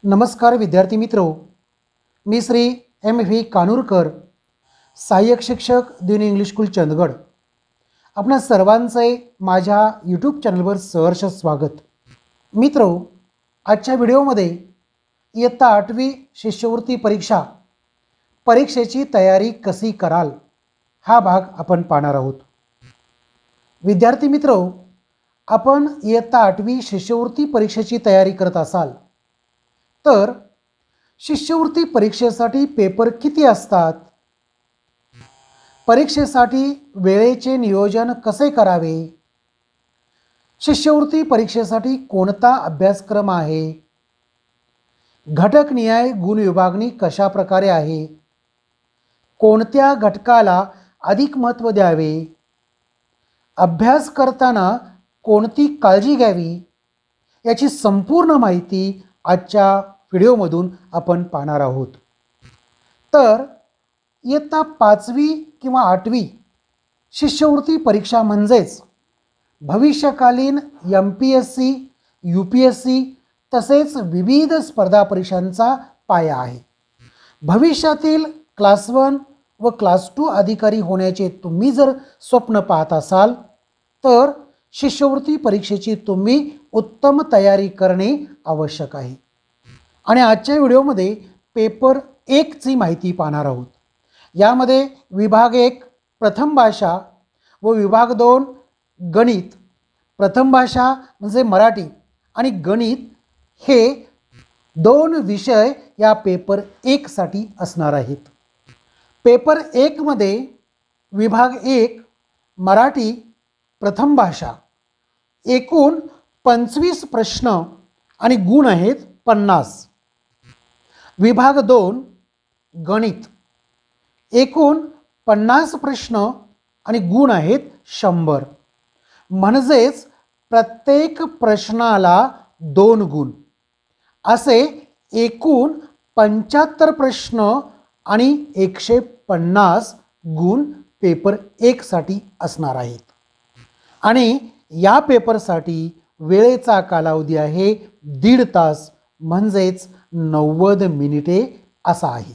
नमस्कार विद्यार्थी मित्रो, मी श्री M.V. कानूरकर, सहाय्यक शिक्षक दिन इंग्लिश स्कूल चंदगड. आपणा सर्वांचे माझ्या यूट्यूब चॅनलवर सहर्ष स्वागत. मित्रो, आजच्या व्हिडिओमध्ये इयत्ता 8वी शिष्यवृत्ती परीक्षेची तयारी कशी कराल हा भाग आपण पाहणार आहोत. विद्यार्थी मित्रो, आपण इयत्ता 8वी शिष्यवृत्ती परीक्षेची तयारी करत असाल तर शिष्यवृत्ती परीक्षेसाठी पेपर किती असतात, परीक्षेसाठी वेळेचे नियोजन कसे करावे, शिष्यवृत्ती परीक्षेसाठी कोणता अभ्यासक्रम आहे, घटकनिहाय गुण विभागणी कशा प्रकारे आहे, कोणत्या घटकाला अधिक महत्त्व द्यावे, अभ्यास करताना कोणती काळजी घ्यावी, याची संपूर्ण माहिती आजच्या व्हिडिओमधून आपण पाहणार आहोत. तर इयत्ता 5वी किंवा 8वी शिष्यवृत्ती परीक्षा म्हणजेच भविष्यकालीन MPSC, UPSC तसेच विविध स्पर्धा परीक्षांचा पाया आहे. भविष्यातील क्लास 1 व क्लास 2 अधिकारी होण्याचे तुम्ही जर स्वप्न पाहत असाल तर शिष्यवृत्ती परीक्षेची तुम्ही उत्तम तयारी करणे आवश्यक आहे. आणि आजच्या व्हिडिओमध्ये पेपर 1 ची माहिती पाहणार आहोत. यामध्ये विभाग 1 प्रथम भाषा व विभाग 2 गणित. प्रथम भाषा म्हणजे मराठी आणि गणित हे 2 विषय या पेपर 1 साठी असणार आहेत. पेपर 1 मध्ये विभाग 1 मराठी प्रथम भाषा एकूण 25 प्रश्न आणि गुण आहेत 50. विभाग 2 गणित एकूण 50 प्रश्न आणि गुण आहेत 100. म्हणजेच प्रत्येक प्रश्नाला 2 गुण असे एकूण 75 प्रश्न आणि 150 गुण पेपर 1 साठी असणार आहेत. आणि या पेपरसाठी वेळेचा कालावधी आहे 1.5 तास म्हणजेच 90 मिनिटे असा आहे.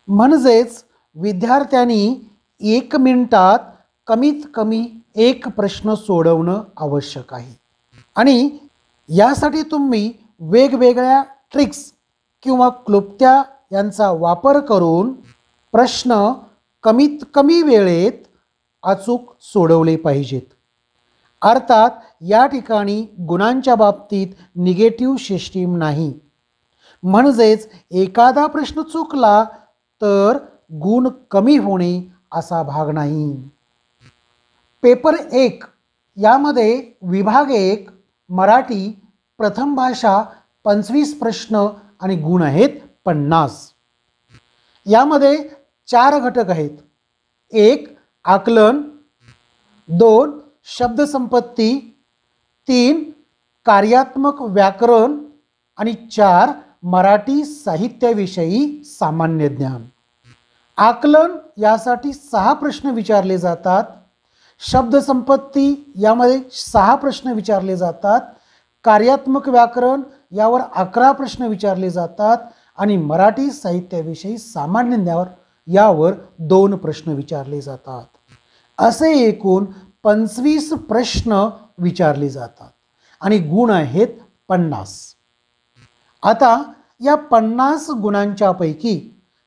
म्हणजेच विद्यार्थ्यांनी 1 मिनिटात कमीत कमी 1 प्रश्न सोडवणं आवश्यक आहे. आणि यासाठी तुम्ही वेगवेगळ्या ट्रिक्स किंवा क्लुप्त्या यांचा वापर करून प्रश्न कमीत कमी वेळेत अचूक सोडवले पाहिजेत. अर्थात या ठिकाणी गुणांच्या बाबतीत निगेटिव्ह सिस्टीम नाही. म्हणजेच एखादा प्रश्न चुकला तर गुण कमी होणे असा भाग नाही. पेपर 1 यामध्ये विभाग 1 मराठी प्रथम भाषा 25 प्रश्न आणि गुण आहेत 50. यामध्ये 4 घटक आहेत. 1 आकलन, 2 शब्दसंपत्ती, 3 कार्यात्मक व्याकरण आणि 4 मराठी साहित्याविषयी सामान्य ज्ञान. आकलन यासाठी 6 प्रश्न विचारले जातात. शब्दसंपत्ती यामध्ये 6 प्रश्न विचारले जातात. कार्यात्मक व्याकरण यावर 11 प्रश्न विचारले जातात आणि मराठी साहित्याविषयी सामान्य ज्ञान यावर 2 प्रश्न विचारले जातात. असे एकूण 25 प्रश्न विचारले जातात आणि गुण आहेत 50. आता या 50 गुणांच्या पैकी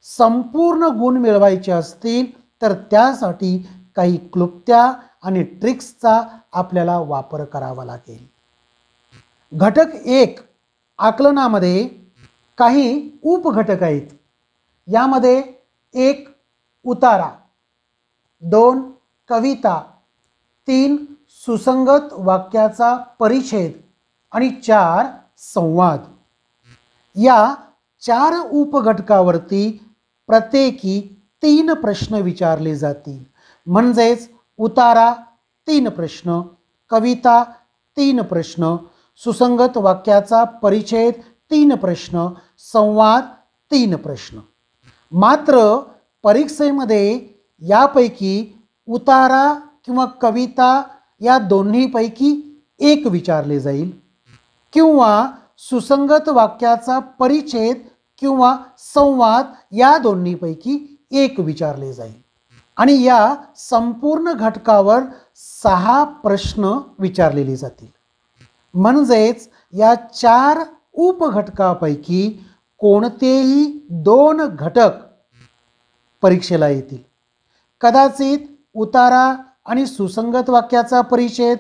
संपूर्ण गुण मिळवायचे असतील तर त्यासाठी काही क्लुप्त्या आणि ट्रिक्सचा आपल्याला वापर करावा लागेल. घटक 1 आकलनामध्ये काही उपघटक आहेत. यामध्ये 1 उतारा, 2 कविता, 3 सुसंगत वाक्याचा परिच्छेद आणि 4 संवाद. या 4 उपघटकावरती प्रत्येकी 3 प्रश्न विचारले जातील. म्हणजेच उतारा 3 प्रश्न, कविता 3 प्रश्न, सुसंगत वाक्याचा परिच्छेद 3 प्रश्न, संवाद 3 प्रश्न. मात्र परीक्षेमध्ये यापैकी उतारा किंवा कविता या दोन्हीपैकी 1 विचारले जाईल किंवा सुसंगत वाक्याचा परिच्छेद किंवा संवाद या दोन्हीपैकी एक विचारले जाईल आणि या संपूर्ण घटकावर 6 प्रश्न विचारलेले जातील. म्हणजेच या 4 उपघटकापैकी कोणतेही 2 घटक परीक्षेला येतील. कदाचित उतारा आणि सुसंगत वाक्याचा परिच्छेद,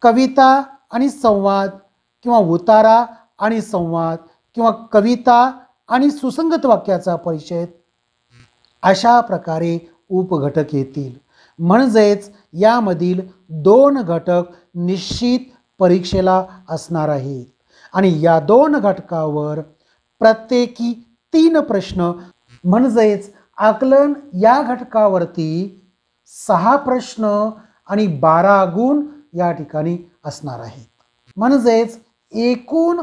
कविता आणि संवाद किंवा उतारा आणि संवाद किंवा कविता आणि सुसंगत वाक्याचा परिच्छेद अशा प्रकारे उपघटक येतील. म्हणजेच यामधील 2 घटक निश्चित परीक्षेला असणार आहेत आणि या 2 घटकावर प्रत्येकी 3 प्रश्न म्हणजेच आकलन या घटकावरती 6 प्रश्न आणि 12 गुण या ठिकाणी असणार आहेत. म्हणजेच एकूण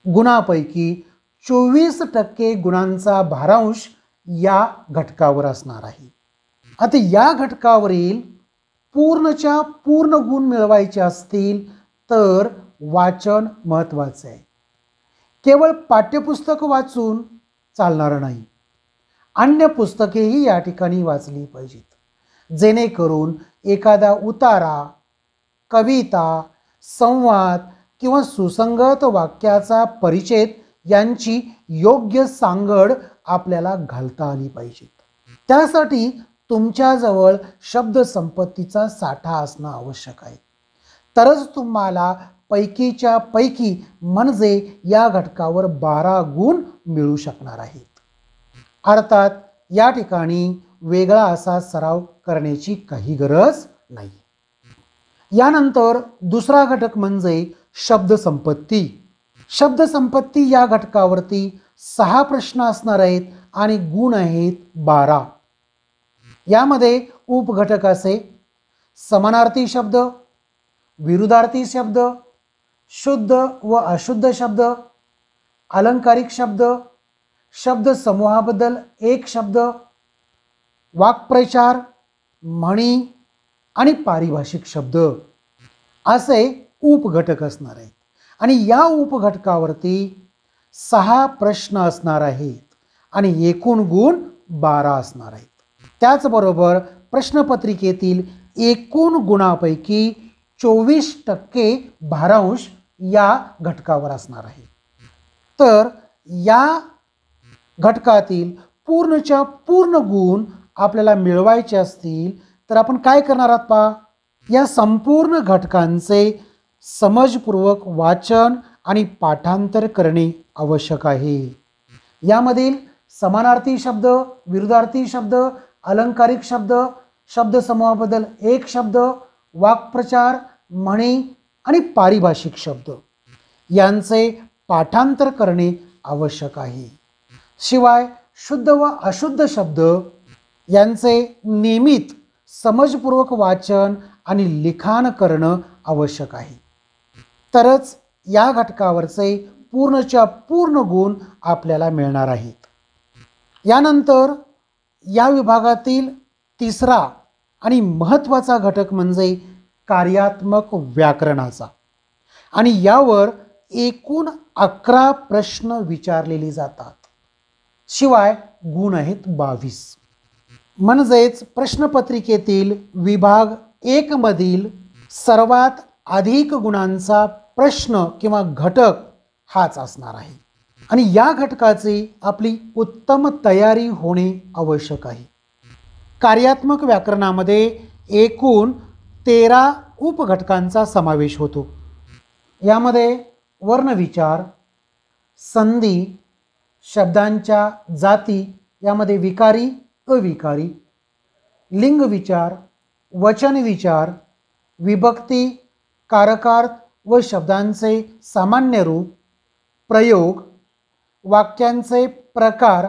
गुणापैकी 24% गुणांचा भारांश या घटकावर असणार आहे. आता या घटकावरील पूर्णच्या पूर्ण गुण मिळवायचे असतील तर वाचन महत्त्वाचे आहे. केवळ पाठ्यपुस्तक वाचून चालणार नाही, अन्य पुस्तकेही या ठिकाणी वाचली पाहिजेत, जेणेकरून एखादा उतारा, कविता, संवाद किंवा सुसंगत वाक्याचा परिच्छेद यांची योग्य सांगड आपल्याला घालता आली पाहिजे. त्यासाठी तुमच्याजवळ शब्दसंपत्तीचा साठा असणं आवश्यक आहे. तरच तुम्हाला पैकीच्या पैकी म्हणजे या घटकावर 12 गुण मिळू शकणार आहेत. अर्थात या ठिकाणी वेगळा असा सराव करण्याची काही गरज नाही. यानंतर दुसरा घटक म्हणजे शब्दसंपत्ती. शब्दसंपत्ती या घटकावरती 6 प्रश्न असणार आहेत आणि गुण आहेत 12. यामध्ये उपघटक असे समानार्थी शब्द, विरुद्धार्थी शब्द, शुद्ध व अशुद्ध शब्द, अलंकारिक शब्द, शब्द समूहाबद्दल एक शब्द, वाक्प्रचार, म्हणी आणि पारिभाषिक शब्द असे उपघटक असणार आहेत आणि या उपघटकावरती 6 प्रश्न असणार आहेत आणि एकूण गुण 12 असणार आहेत. त्याचबरोबर प्रश्नपत्रिकेतील एकूण गुणापैकी 24% भारांश या घटकावर असणार आहे. तर या घटकातील पूर्णच्या पूर्ण गुण आपल्याला मिळवायचे असतील तर आपण काय करणार आहात पहा. या संपूर्ण घटकांचे समजपूर्वक वाचन आणि पाठांतर करणे आवश्यक आहे. यामधील समानार्थी शब्द, विरुद्धार्थी शब्द, अलंकारिक शब्द, शब्दसमूहाबद्दल एक शब्द, वाक्प्रचार, म्हणी आणि पारिभाषिक शब्द यांचे पाठांतर करणे आवश्यक आहे. शिवाय शुद्ध व अशुद्ध शब्द यांचे नियमित समजपूर्वक वाचन आणि लिखाण करणं आवश्यक आहे. तरच या घटकावरचे पूर्णच्या पूर्ण गुण आपल्याला मिळणार आहेत. यानंतर या विभागातील तिसरा आणि महत्त्वाचा घटक म्हणजे कार्यात्मक व्याकरणाचा आणि यावर एकूण 11 प्रश्न विचारलेले जातात. शिवाय गुण आहेत 22. म्हणजेच प्रश्नपत्रिकेतील विभाग 1 मधील सर्वात अधिक गुणांचा प्रश्न किंवा घटक हाच असणार आहे आणि या घटकाची आपली उत्तम तयारी होणे आवश्यक आहे. कार्यात्मक व्याकरणामध्ये एकूण 13 उपघटकांचा समावेश होतो. यामध्ये वर्णविचार, संधी, शब्दांच्या जाती यामध्ये विकारी, अविकारी, लिंग विचार, वचन विचार, विभक्ती, कारकार्थ व शब्दांचे सामान्य रूप, प्रयोग, वाक्यांचे प्रकार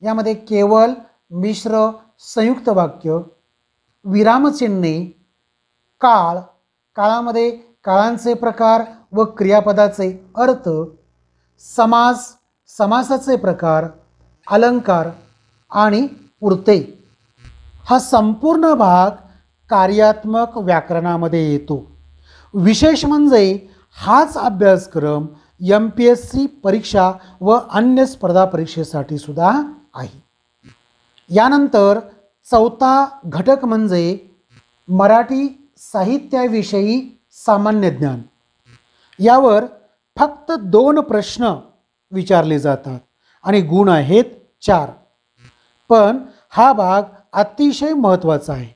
यामध्ये केवल, मिश्र, संयुक्त वाक्य, विरामचिन्हे, काळ, काळामध्ये काळांचे प्रकार व क्रियापदाचे अर्थ, समास, समासाचे प्रकार, अलंकार आणि पुरते हा संपूर्ण भाग कार्यात्मक व्याकरणामध्ये येतो. विशेष म्हणजे हाच अभ्यासक्रम MPSC परीक्षा व अन्य स्पर्धा परीक्षेसाठी सुद्धा आहे. यानंतर चौथा घटक म्हणजे मराठी साहित्याविषयी सामान्य ज्ञान. यावर फक्त 2 प्रश्न विचारले जातात आणि गुण आहेत 4. पण हा भाग अतिशय महत्त्वाचा आहे,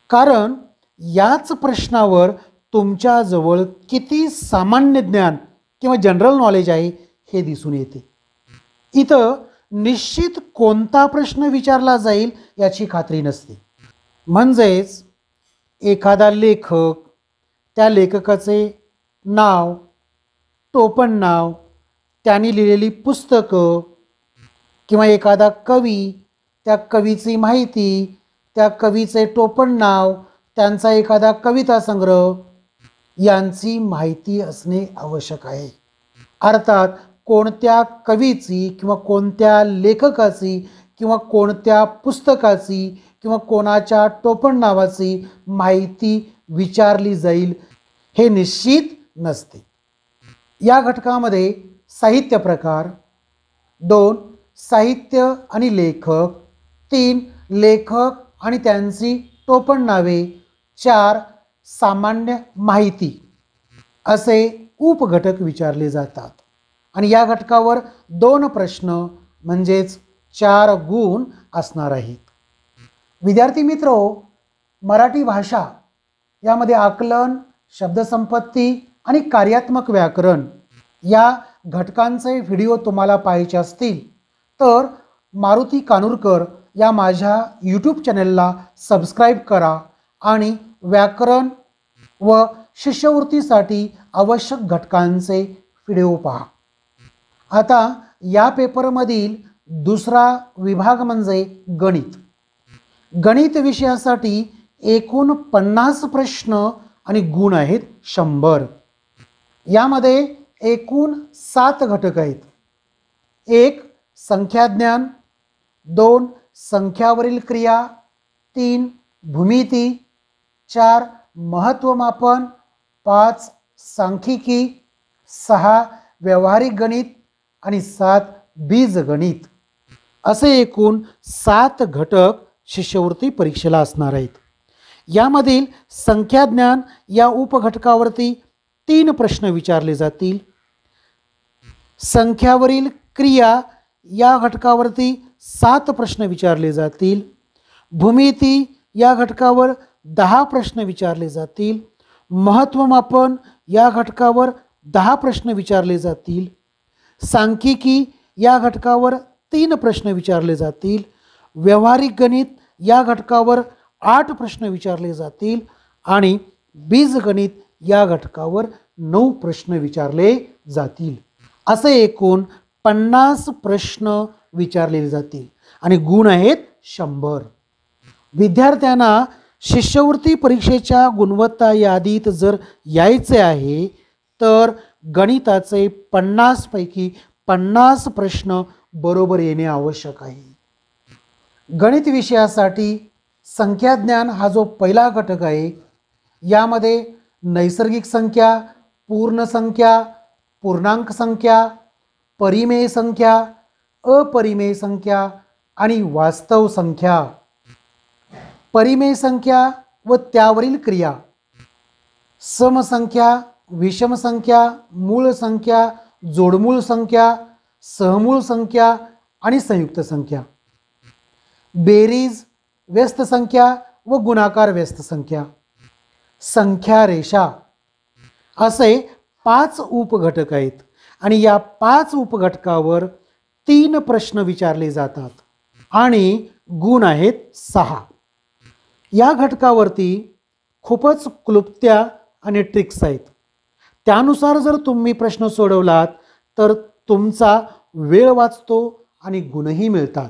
कारण याच प्रश्नावर तुमच्याजवळ किती सामान्य ज्ञान किंवा जनरल नॉलेज आहे हे दिसून येते. इथं निश्चित कोणता प्रश्न विचारला जाईल याची खात्री नसते. म्हणजेच एखादा लेखक, त्या लेखकाचे नाव, टोपण नाव, त्यांनी लिहिलेली पुस्तकं किंवा एखादा कवी, त्या कवीची माहिती, त्या कवीचे टोपण नाव, त्यांचा एखादा कविता संग्रह यांची माहिती असणे आवश्यक आहे. अर्थात कोणत्या कवीची किंवा कोणत्या लेखकाची किंवा कोणत्या पुस्तकाची किंवा कोणाच्या टोपण नावाची माहिती विचारली जाईल हे निश्चित नसते. या घटकामध्ये साहित्य प्रकार, 2 साहित्य आणि लेखक, 3 लेखक आणि त्यांची टोपण नावे, 4 सामान्य माहिती असे उपघटक विचारले जातात. आणि या घटकावर 2 प्रश्न म्हणजेच 4 गुण असणार आहेत. विद्यार्थी मित्रो, मराठी भाषा यामध्ये आकलन, शब्दसंपत्ती आणि कार्यात्मक व्याकरण या घटकांचे व्हिडिओ तुम्हाला पाहायचे असतील तर मारुती कानूरकर या माझ्या यूट्यूब चॅनलला सबस्क्राईब करा आणि व्याकरण व शिष्यवृत्तीसाठी आवश्यक घटकांचे व्हिडिओ पहा. आता या पेपरमधील दुसरा विभाग म्हणजे गणित. गणित विषयासाठी एकूण 50 प्रश्न आणि गुण आहेत 100. यामध्ये एकूण 7 घटक आहेत. 1 संख्याज्ञान, 2 संख्यावरील क्रिया, 3 भूमिती, 4 महत्त्वमापन, 5 सांख्यिकी, 6 व्यावहारिक गणित आणि 7 बीजगणित असे एकूण 7 घटक शिष्यवृत्ती परीक्षेला असणार आहेत. यामधील संख्याज्ञान या उपघटकावरती 3 प्रश्न विचारले जातील. संख्यावरील क्रिया या घटकावरती 7 प्रश्न विचारले जातील. भूमिती या घटकावर 10 प्रश्न विचारले जातील. महत्त्वमापन या घटकावर 10 प्रश्न विचारले जातील. सांख्यिकी या घटकावर 3 प्रश्न विचारले जातील. व्यावहारिक गणित या घटकावर 8 प्रश्न विचारले जातील आणि बीजगणित या घटकावर 9 प्रश्न विचारले जातील. असे एकूण 50 प्रश्न विचारले जातील आणि गुण आहेत 100. विद्यार्थ्यांना शिष्यवृत्ती परीक्षेच्या गुणवत्ता यादीत जर यायचे आहे तर गणिताचे 50 पैकी 50 प्रश्न बरोबर येणे आवश्यक आहे. गणित विषयासाठी संख्याज्ञान हा जो पहिला घटक आहे यामध्ये नैसर्गिक संख्या, पूर्ण संख्या, पूर्णांक संख्या, परिमेय संख्या, अपरिमेय संख्या आणि वास्तव संख्या, परिमेय संख्या व त्यावरील क्रिया, समसंख्या, विषम संख्या, मूळ संख्या, जोडमूळ संख्या, सहमूळ संख्या आणि संयुक्त संख्या, बेरीज, व्यस्त संख्या व गुणाकार व्यस्त संख्या, संख्या रेषा असे 5 उपघटक आहेत आणि या 5 उपघटकावर 3 प्रश्न विचारले जातात आणि गुण आहेत 6. या घटकावरती खूपच क्लुप्त्या आणि ट्रिक्स आहेत. त्यानुसार जर तुम्ही प्रश्न सोडवलात तर तुमचा वेळ वाचतो आणि गुणही मिळतात.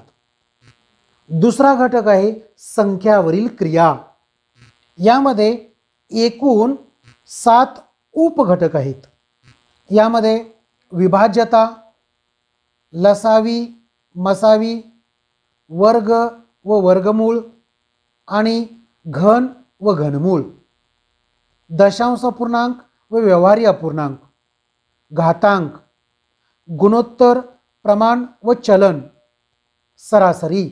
दुसरा घटक आहे संख्यावरील क्रिया. यामध्ये एकूण 7 उपघटक आहेत. यामध्ये विभाज्यता, लसावी, मसावी, वर्ग व वर्गमूळ आणि घन व घनमूळ, दशांश पूर्णांक व व व्यवहारी अपूर्णांक, घातांक, गुणोत्तर, प्रमाण व चलन, सरासरी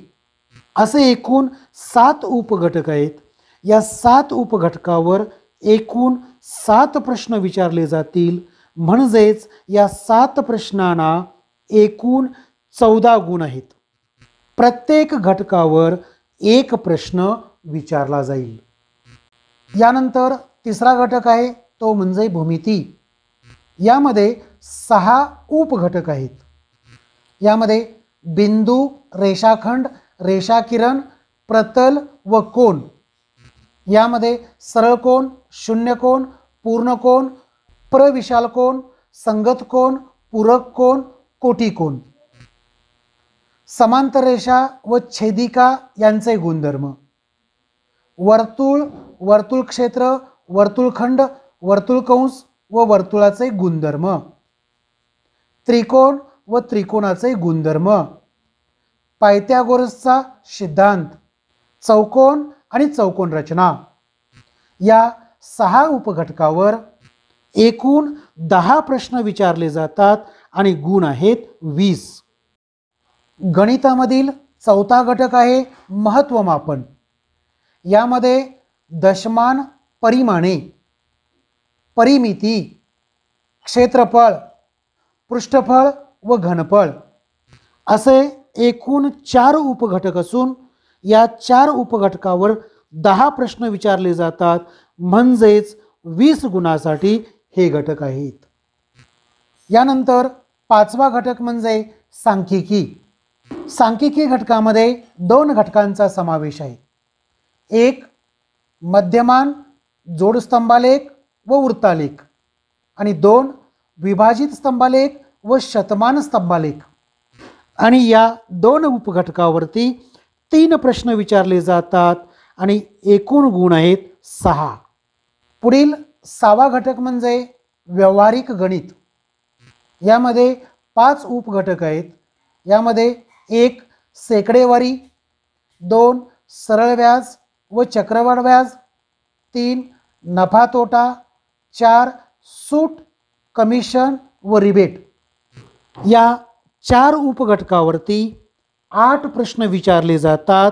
असे एकूण 7 उपघटक आहेत. या 7 उपघटकावर एकूण 7 प्रश्न विचारले जातील. म्हणजेच या 7 प्रश्नांना एकूण 14 गुण आहेत. प्रत्येक घटकावर एक प्रश्न विचारला जाईल. यानंतर तिसरा घटक आहे तो म्हणजे भूमिती. यामध्ये 6 उपघटक आहेत. यामध्ये बिंदू, रेषाखंड, रेषाकिरण, प्रतल व कोन. यामध्ये सरळ कोन, शून्य कोन, पूर्ण कोन, प्रविशाल कोन, संगत कोन, पूरक कोन, कोटी कोन. समांतर रेषा व छेदिका यांचे गुणधर्म. वर्तुळ, वर्तुळ क्षेत्र, वर्तुळखंड, वर्तुळकंस व वर्तुळाचे गुणधर्म. त्रिकोण व त्रिकोणाचे गुणधर्म. पायथागोरसचा सिद्धांत. चौकोन आणि चौकोन रचना. या 6 उपघटकावर एकूण 10 प्रश्न विचारले जातात आणि गुण आहेत 20. गणितामधील चौथा घटक आहे महत्त्वमापन. यामध्ये दशमान, परिमाणे, परिमिती, क्षेत्रफळ, पृष्ठफळ व घनफळ असे एकूण 4 उपघटक असून या 4 उपघटकावर 10 प्रश्न विचारले जातात. म्हणजेच 20 गुणासाठी हे घटक आहेत. यानंतर 5वा घटक म्हणजे सांख्यिकी. सांख्यिकी घटकामध्ये 2 घटकांचा समावेश आहे. एक मध्यमान, जोडस्तंभालेख व वृत्तालेख आणि 2 विभाजित स्तंभालेख व शतमान स्तंभालेख. आणि या 2 उपघटकावरती 3 प्रश्न विचारले जातात आणि एकूण गुण आहेत 6. पुढील 6वा घटक म्हणजे व्यावहारिक गणित. यामध्ये 5 उपघटक आहेत. यामध्ये 1 शेकडेवारी, 2 सरळ व्याज व चक्रवाढ व्याज, 3 नफा तोटा, 4 सूट, कमिशन व रिबेट. या 4 उपघटकावरती 8 प्रश्न विचारले जातात.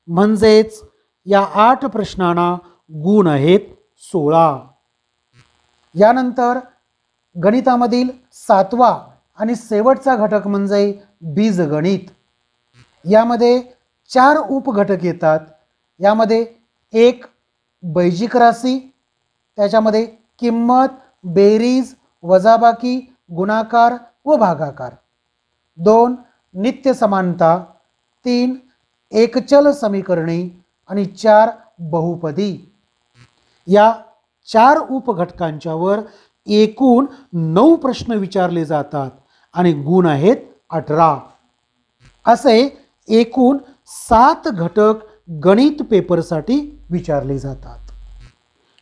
म्हणजेच या 8 प्रश्नांना गुण आहेत 16. यानंतर गणितामधील 7वा आणि शेवटचा घटक म्हणजे बीजगणित. यामध्ये 4 उपघटक येतात. यामध्ये 1 बैजिक राशी, त्याच्यामध्ये किंमत, बेरीज, वजाबाकी, गुणाकार व भागाकार. 2 नित्य समानता, 3 एकचल समीकरणे आणि 4 बहुपदी. या 4 उपघटकांच्यावर एकूण 9 प्रश्न विचारले जातात आणि गुण आहेत 18. असे एकूण 7 घटक गणित पेपरसाठी विचारले जातात.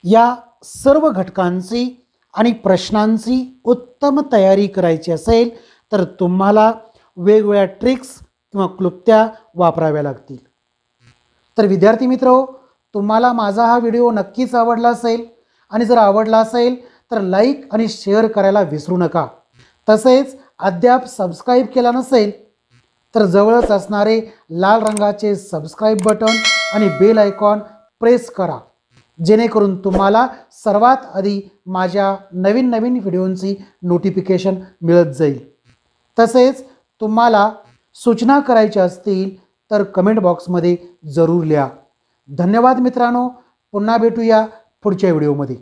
या सर्व घटकांची आणि प्रश्नांची उत्तम तयारी करायची असेल तर तुम्हाला वेगवेगळ्या ट्रिक्स किंवा क्लुप्त्या वापराव्या लागतील. तर विद्यार्थी मित्रो, तुम्हाला माझा हा व्हिडिओ नक्कीच आवडला असेल आणि जर आवडला असेल तर लाईक आणि शेअर करायला विसरू नका. तसेच अद्याप सबस्क्राईब केला नसेल तर जवळच असणारे लाल रंगाचे सबस्क्राईब बटन आणि बेल आयकॉन प्रेस करा, जेणेकरून तुम्हाला सर्वात आधी माझ्या नवीन व्हिडिओंची नोटिफिकेशन मिळत जाईल. तसेच तुम्हाला सूचना करायच्या असतील तर कमेंट बॉक्समध्ये जरूर लिहा. धन्यवाद मित्रांनो. पुन्हा भेटूया पुढच्या व्हिडिओमध्ये.